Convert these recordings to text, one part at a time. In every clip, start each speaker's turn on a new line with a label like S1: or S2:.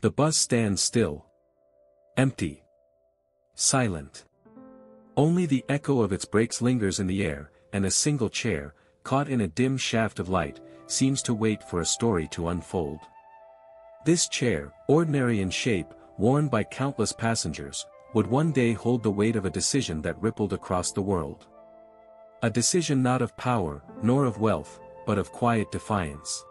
S1: The bus stands still. Empty. Silent. Only the echo of its brakes lingers in the air, and a single chair, caught in a dim shaft of light, seems to wait for a story to unfold. This chair, ordinary in shape, worn by countless passengers, would one day hold the weight of a decision that rippled across the world. A decision not of power, nor of wealth, but of quiet defiance.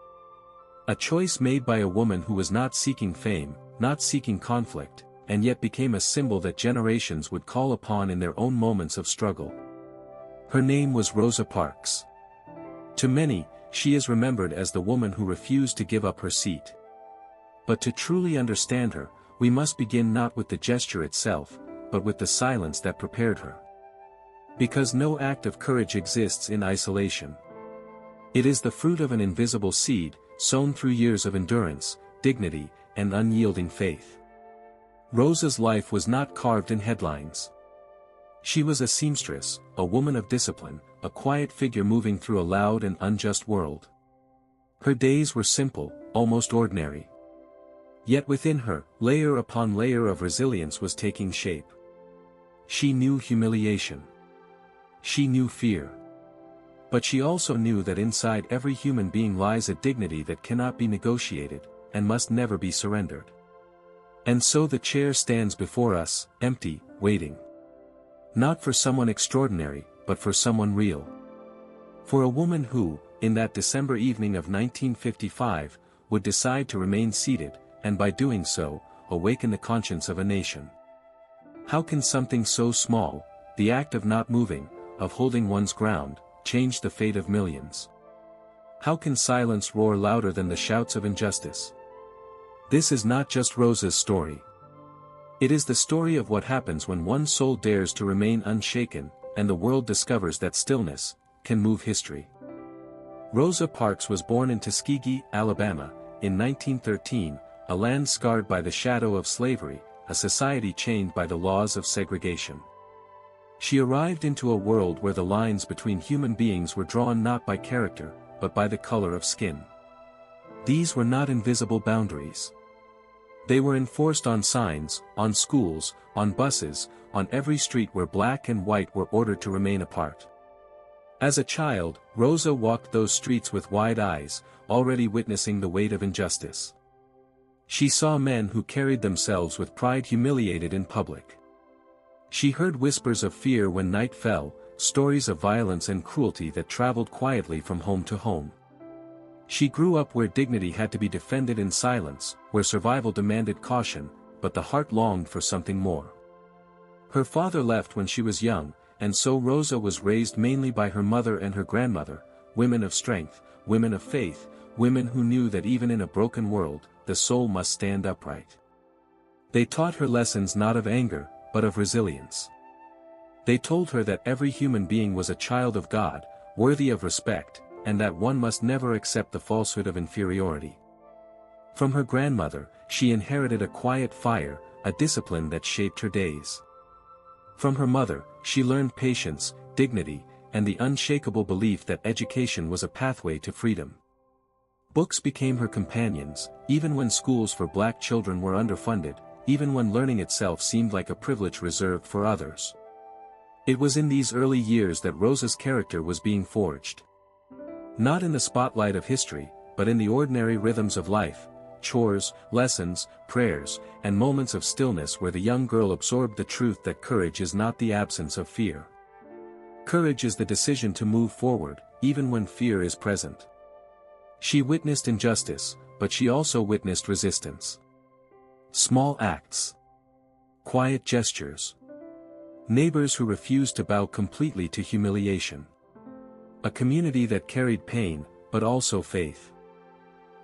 S1: A choice made by a woman who was not seeking fame, not seeking conflict, and yet became a symbol that generations would call upon in their own moments of struggle. Her name was Rosa Parks. To many, she is remembered as the woman who refused to give up her seat. But to truly understand her, we must begin not with the gesture itself, but with the silence that prepared her. Because no act of courage exists in isolation. It is the fruit of an invisible seed, sown through years of endurance, dignity, and unyielding faith. Rosa's life was not carved in headlines. She was a seamstress, a woman of discipline, a quiet figure moving through a loud and unjust world. Her days were simple, almost ordinary. Yet within her, layer upon layer of resilience was taking shape. She knew humiliation. She knew fear. But she also knew that inside every human being lies a dignity that cannot be negotiated, and must never be surrendered. And so the chair stands before us, empty, waiting. Not for someone extraordinary, but for someone real. For a woman who, in that December evening of 1955, would decide to remain seated, and by doing so, awaken the conscience of a nation. How can something so small, the act of not moving, of holding one's ground, change the fate of millions? How can silence roar louder than the shouts of injustice? This is not just Rosa's story. It is the story of what happens when one soul dares to remain unshaken, and the world discovers that stillness can move history. Rosa Parks was born in Tuskegee, Alabama, in 1913, a land scarred by the shadow of slavery, a society chained by the laws of segregation. She arrived into a world where the lines between human beings were drawn not by character, but by the color of skin. These were not invisible boundaries. They were enforced on signs, on schools, on buses, on every street where black and white were ordered to remain apart. As a child, Rosa walked those streets with wide eyes, already witnessing the weight of injustice. She saw men who carried themselves with pride humiliated in public. She heard whispers of fear when night fell, stories of violence and cruelty that traveled quietly from home to home. She grew up where dignity had to be defended in silence, where survival demanded caution, but the heart longed for something more. Her father left when she was young, and so Rosa was raised mainly by her mother and her grandmother, women of strength, women of faith, women who knew that even in a broken world, the soul must stand upright. They taught her lessons not of anger, but of resilience. They told her that every human being was a child of God, worthy of respect, and that one must never accept the falsehood of inferiority. From her grandmother, she inherited a quiet fire, a discipline that shaped her days. From her mother, she learned patience, dignity, and the unshakable belief that education was a pathway to freedom. Books became her companions, even when schools for black children were underfunded, even when learning itself seemed like a privilege reserved for others. It was in these early years that Rosa's character was being forged. Not in the spotlight of history, but in the ordinary rhythms of life, chores, lessons, prayers, and moments of stillness where the young girl absorbed the truth that courage is not the absence of fear. Courage is the decision to move forward, even when fear is present. She witnessed injustice, but she also witnessed resistance. Small acts. Quiet gestures. Neighbors who refused to bow completely to humiliation. A community that carried pain, but also faith.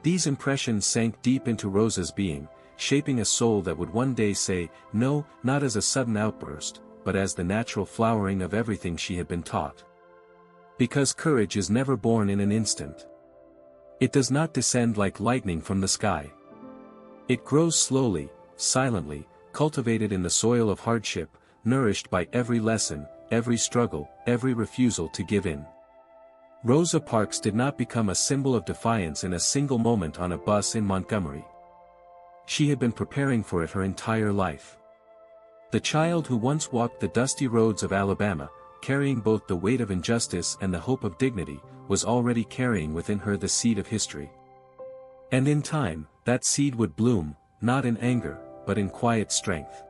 S1: These impressions sank deep into Rosa's being, shaping a soul that would one day say, no, not as a sudden outburst, but as the natural flowering of everything she had been taught. Because courage is never born in an instant. It does not descend like lightning from the sky. It grows slowly, silently, cultivated in the soil of hardship, nourished by every lesson, every struggle, every refusal to give in. Rosa Parks did not become a symbol of defiance in a single moment on a bus in Montgomery. She had been preparing for it her entire life. The child who once walked the dusty roads of Alabama, carrying both the weight of injustice and the hope of dignity, was already carrying within her the seed of history. And in time, that seed would bloom, not in anger, but in quiet strength.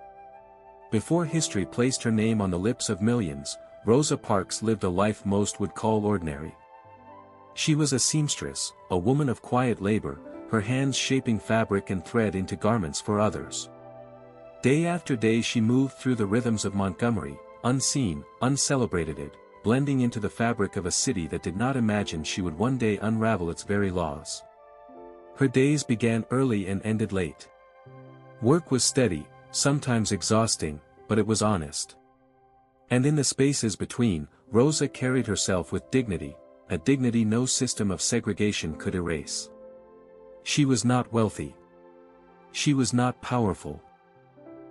S1: Before history placed her name on the lips of millions, Rosa Parks lived a life most would call ordinary. She was a seamstress, a woman of quiet labor, her hands shaping fabric and thread into garments for others. Day after day she moved through the rhythms of Montgomery, unseen, uncelebrated, blending into the fabric of a city that did not imagine she would one day unravel its very laws. Her days began early and ended late. Work was steady, sometimes exhausting, but it was honest. And in the spaces between, Rosa carried herself with dignity, a dignity no system of segregation could erase. She was not wealthy. She was not powerful.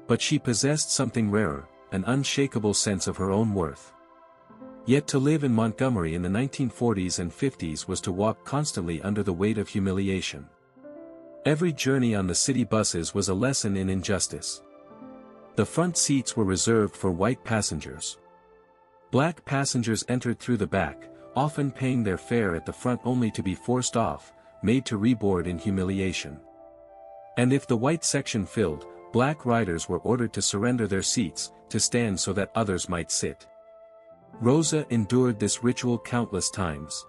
S1: But she possessed something rarer, an unshakable sense of her own worth. Yet to live in Montgomery in the 1940s and 50s was to walk constantly under the weight of humiliation. Every journey on the city buses was a lesson in injustice. The front seats were reserved for white passengers. Black passengers entered through the back, often paying their fare at the front only to be forced off, made to reboard in humiliation. And if the white section filled, black riders were ordered to surrender their seats, to stand so that others might sit. Rosa endured this ritual countless times.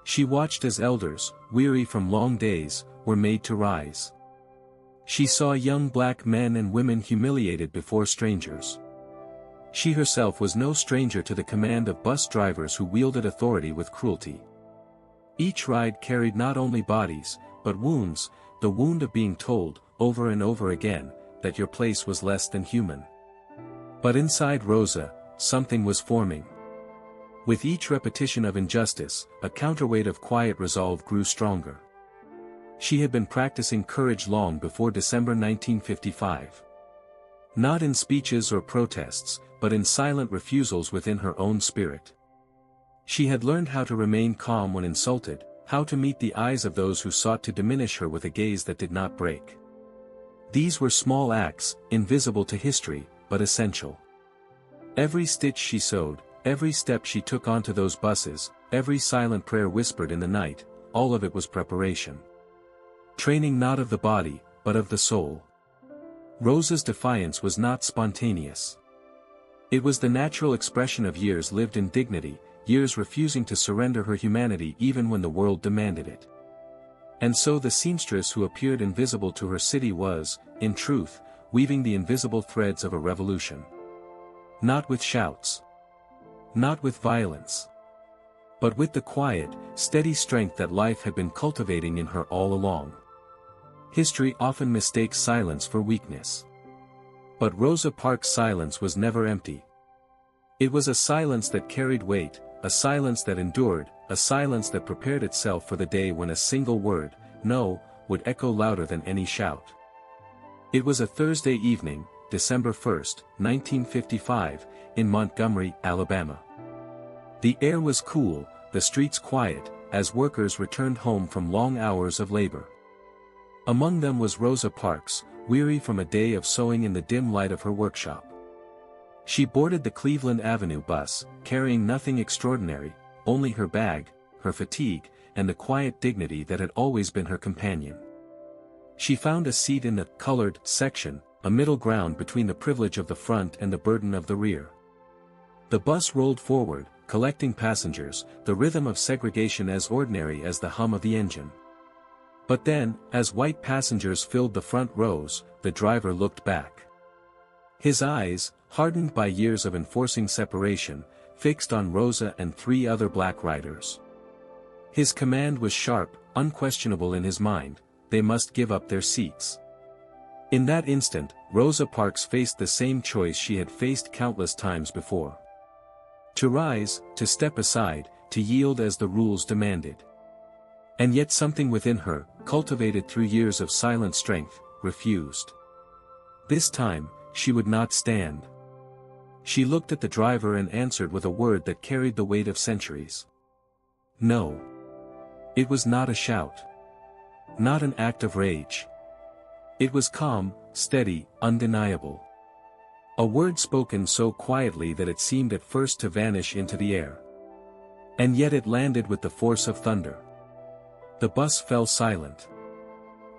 S1: She watched as elders, weary from long days, were made to rise. She saw young black men and women humiliated before strangers. She herself was no stranger to the command of bus drivers who wielded authority with cruelty. Each ride carried not only bodies, but wounds, the wound of being told, over and over again, that your place was less than human. But inside Rosa, something was forming. With each repetition of injustice, a counterweight of quiet resolve grew stronger. She had been practicing courage long before December 1955. Not in speeches or protests, but in silent refusals within her own spirit. She had learned how to remain calm when insulted, how to meet the eyes of those who sought to diminish her with a gaze that did not break. These were small acts, invisible to history, but essential. Every stitch she sewed, every step she took onto those buses, every silent prayer whispered in the night, all of it was preparation. Training not of the body, but of the soul. Rosa's defiance was not spontaneous. It was the natural expression of years lived in dignity, years refusing to surrender her humanity even when the world demanded it. And so the seamstress who appeared invisible to her city was, in truth, weaving the invisible threads of a revolution. Not with shouts. Not with violence. But with the quiet, steady strength that life had been cultivating in her all along. History often mistakes silence for weakness. But Rosa Parks' silence was never empty. It was a silence that carried weight, a silence that endured, a silence that prepared itself for the day when a single word, no, would echo louder than any shout. It was a Thursday evening, December 1, 1955, in Montgomery, Alabama. The air was cool, the streets quiet, as workers returned home from long hours of labor. Among them was Rosa Parks, weary from a day of sewing in the dim light of her workshop. She boarded the Cleveland Avenue bus, carrying nothing extraordinary, only her bag, her fatigue, and the quiet dignity that had always been her companion. She found a seat in the colored section, a middle ground between the privilege of the front and the burden of the rear. The bus rolled forward, collecting passengers, the rhythm of segregation as ordinary as the hum of the engine. But then, as white passengers filled the front rows, the driver looked back. His eyes, hardened by years of enforcing separation, fixed on Rosa and 3 other black riders. His command was sharp, unquestionable in his mind: they must give up their seats. In that instant, Rosa Parks faced the same choice she had faced countless times before. To rise, to step aside, to yield as the rules demanded. And yet something within her, cultivated through years of silent strength, refused. This time, she would not stand. She looked at the driver and answered with a word that carried the weight of centuries. No. It was not a shout. Not an act of rage. It was calm, steady, undeniable. A word spoken so quietly that it seemed at first to vanish into the air. And yet it landed with the force of thunder. The bus fell silent.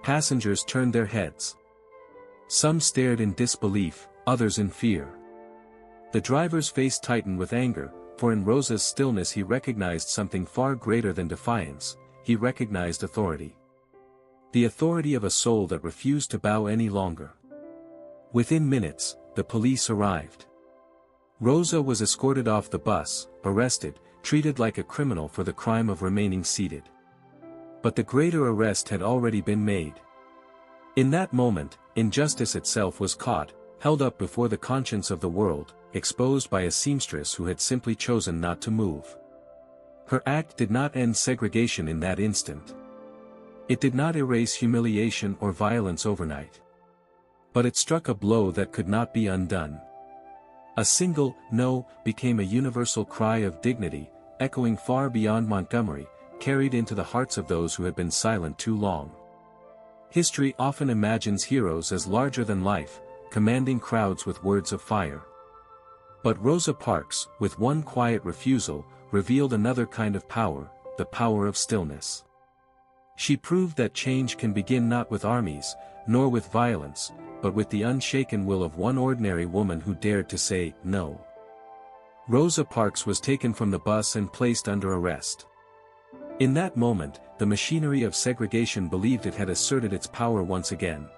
S1: Passengers turned their heads. Some stared in disbelief, others in fear. The driver's face tightened with anger, for in Rosa's stillness he recognized something far greater than defiance. He recognized authority. The authority of a soul that refused to bow any longer. Within minutes, the police arrived. Rosa was escorted off the bus, arrested, treated like a criminal for the crime of remaining seated. But the greater arrest had already been made. In that moment, injustice itself was caught, held up before the conscience of the world, exposed by a seamstress who had simply chosen not to move. Her act did not end segregation in that instant. It did not erase humiliation or violence overnight. But it struck a blow that could not be undone. A single "no" became a universal cry of dignity, echoing far beyond Montgomery, carried into the hearts of those who had been silent too long. History often imagines heroes as larger than life, commanding crowds with words of fire. But Rosa Parks, with one quiet refusal, revealed another kind of power, the power of stillness. She proved that change can begin not with armies, nor with violence, but with the unshaken will of one ordinary woman who dared to say, no. Rosa Parks was taken from the bus and placed under arrest. In that moment, the machinery of segregation believed it had asserted its power once again.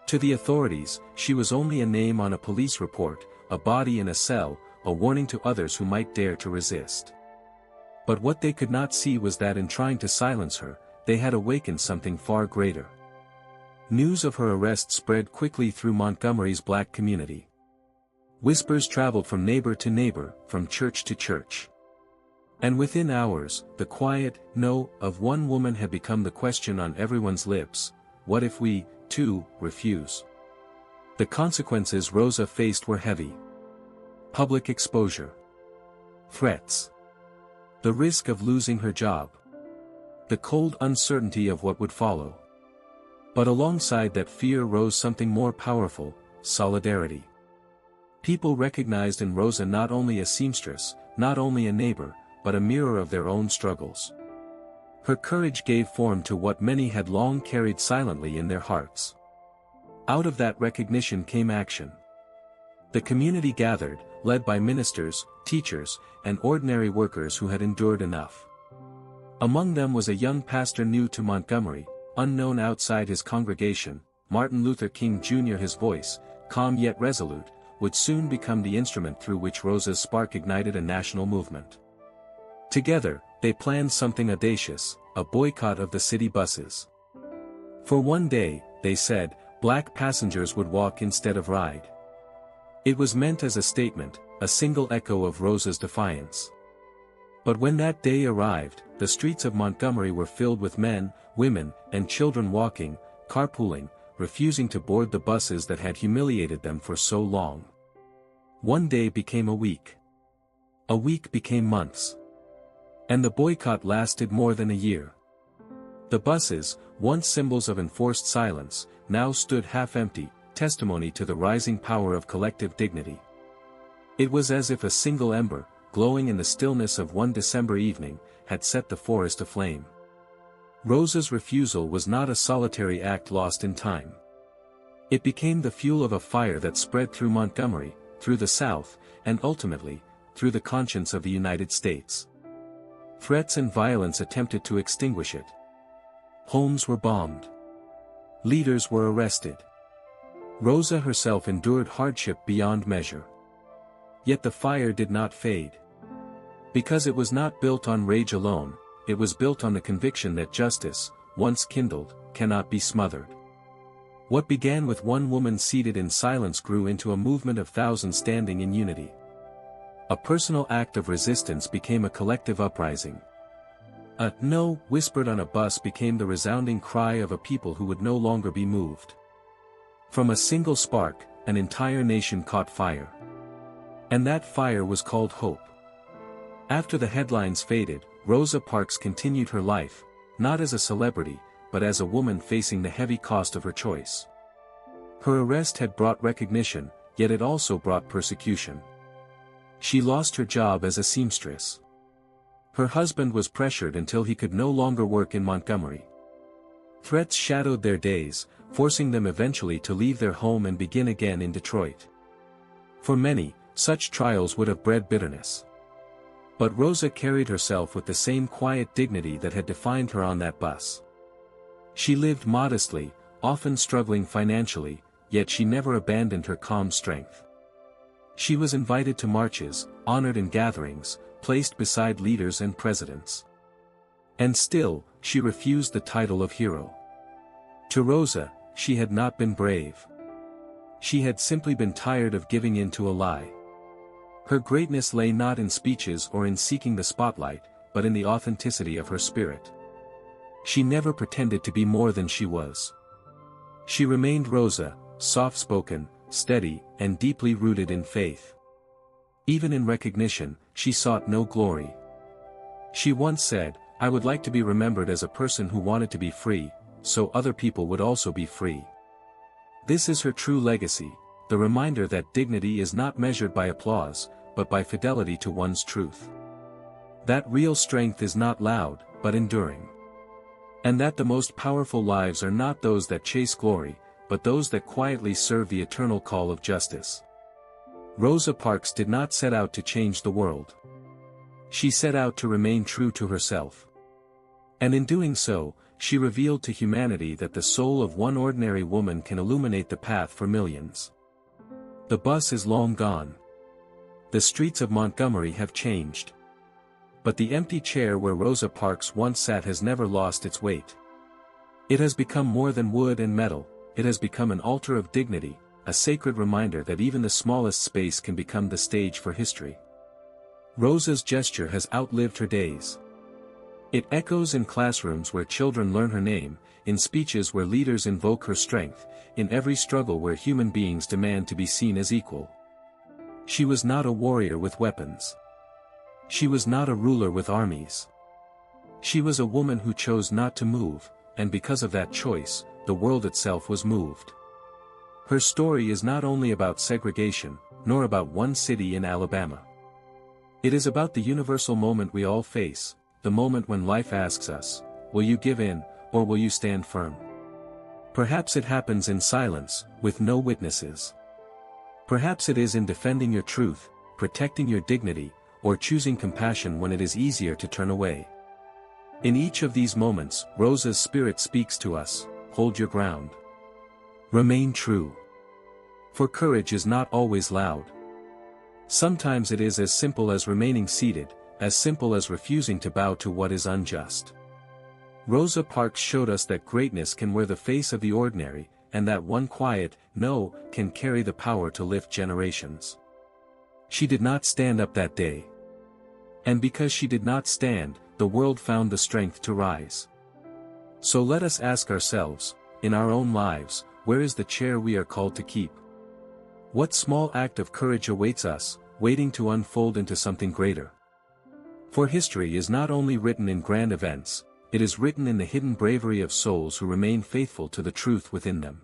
S1: To the authorities, she was only a name on a police report, a body in a cell, a warning to others who might dare to resist. But what they could not see was that in trying to silence her, they had awakened something far greater. News of her arrest spread quickly through Montgomery's black community. Whispers traveled from neighbor to neighbor, from church to church. And within hours, the quiet "no" of one woman had become the question on everyone's lips: what if we, too, refuse? The consequences Rosa faced were heavy. Public exposure. Threats. The risk of losing her job. The cold uncertainty of what would follow. But alongside that fear rose something more powerful: solidarity. People recognized in Rosa not only a seamstress, not only a neighbor, but a mirror of their own struggles. Her courage gave form to what many had long carried silently in their hearts. Out of that recognition came action. The community gathered, led by ministers, teachers, and ordinary workers who had endured enough. Among them was a young pastor new to Montgomery, unknown outside his congregation. Martin Luther King Jr. His voice, calm yet resolute, would soon become the instrument through which Rosa's spark ignited a national movement. Together, they planned something audacious: a boycott of the city buses. For one day, they said, black passengers would walk instead of ride. It was meant as a statement, a single echo of Rosa's defiance. But when that day arrived, the streets of Montgomery were filled with men, women, and children walking, carpooling, refusing to board the buses that had humiliated them for so long. One day became a week. A week became months. And the boycott lasted more than a year. The buses, once symbols of enforced silence, now stood half-empty, testimony to the rising power of collective dignity. It was as if a single ember, glowing in the stillness of one December evening, had set the forest aflame. Rosa's refusal was not a solitary act lost in time. It became the fuel of a fire that spread through Montgomery, through the South, and ultimately, through the conscience of the United States. Threats and violence attempted to extinguish it. Homes were bombed. Leaders were arrested. Rosa herself endured hardship beyond measure. Yet the fire did not fade. Because it was not built on rage alone, it was built on the conviction that justice, once kindled, cannot be smothered. What began with one woman seated in silence grew into a movement of thousands standing in unity. A personal act of resistance became a collective uprising. A "no" whispered on a bus became the resounding cry of a people who would no longer be moved. From a single spark, an entire nation caught fire. And that fire was called hope. After the headlines faded, Rosa Parks continued her life, not as a celebrity, but as a woman facing the heavy cost of her choice. Her arrest had brought recognition, yet it also brought persecution. She lost her job as a seamstress. Her husband was pressured until he could no longer work in Montgomery. Threats shadowed their days, forcing them eventually to leave their home and begin again in Detroit. For many, such trials would have bred bitterness. But Rosa carried herself with the same quiet dignity that had defined her on that bus. She lived modestly, often struggling financially, yet she never abandoned her calm strength. She was invited to marches, honored in gatherings, placed beside leaders and presidents. And still, she refused the title of hero. To Rosa, she had not been brave. She had simply been tired of giving in to a lie. Her greatness lay not in speeches or in seeking the spotlight, but in the authenticity of her spirit. She never pretended to be more than she was. She remained Rosa, soft-spoken, steady, and deeply rooted in faith. Even in recognition, she sought no glory. She once said, "I would like to be remembered as a person who wanted to be free, so other people would also be free." This is her true legacy, the reminder that dignity is not measured by applause, but by fidelity to one's truth. That real strength is not loud, but enduring. And that the most powerful lives are not those that chase glory, but those that quietly serve the eternal call of justice. Rosa Parks did not set out to change the world. She set out to remain true to herself. And in doing so, she revealed to humanity that the soul of one ordinary woman can illuminate the path for millions. The bus is long gone. The streets of Montgomery have changed. But the empty chair where Rosa Parks once sat has never lost its weight. It has become more than wood and metal, it has become an altar of dignity, a sacred reminder that even the smallest space can become the stage for history. Rosa's gesture has outlived her days. It echoes in classrooms where children learn her name, in speeches where leaders invoke her strength, in every struggle where human beings demand to be seen as equal. She was not a warrior with weapons. She was not a ruler with armies. She was a woman who chose not to move, and because of that choice, the world itself was moved. Her story is not only about segregation, nor about one city in Alabama. It is about the universal moment we all face, the moment when life asks us, will you give in, or will you stand firm? Perhaps it happens in silence, with no witnesses. Perhaps it is in defending your truth, protecting your dignity, or choosing compassion when it is easier to turn away. In each of these moments, Rosa's spirit speaks to us, hold your ground. Remain true. For courage is not always loud. Sometimes it is as simple as remaining seated, as simple as refusing to bow to what is unjust. Rosa Parks showed us that greatness can wear the face of the ordinary, and that one quiet "no" can carry the power to lift generations. She did not stand up that day. And because she did not stand, the world found the strength to rise. So let us ask ourselves, in our own lives, where is the chair we are called to keep? What small act of courage awaits us, waiting to unfold into something greater? For history is not only written in grand events, it is written in the hidden bravery of souls who remain faithful to the truth within them.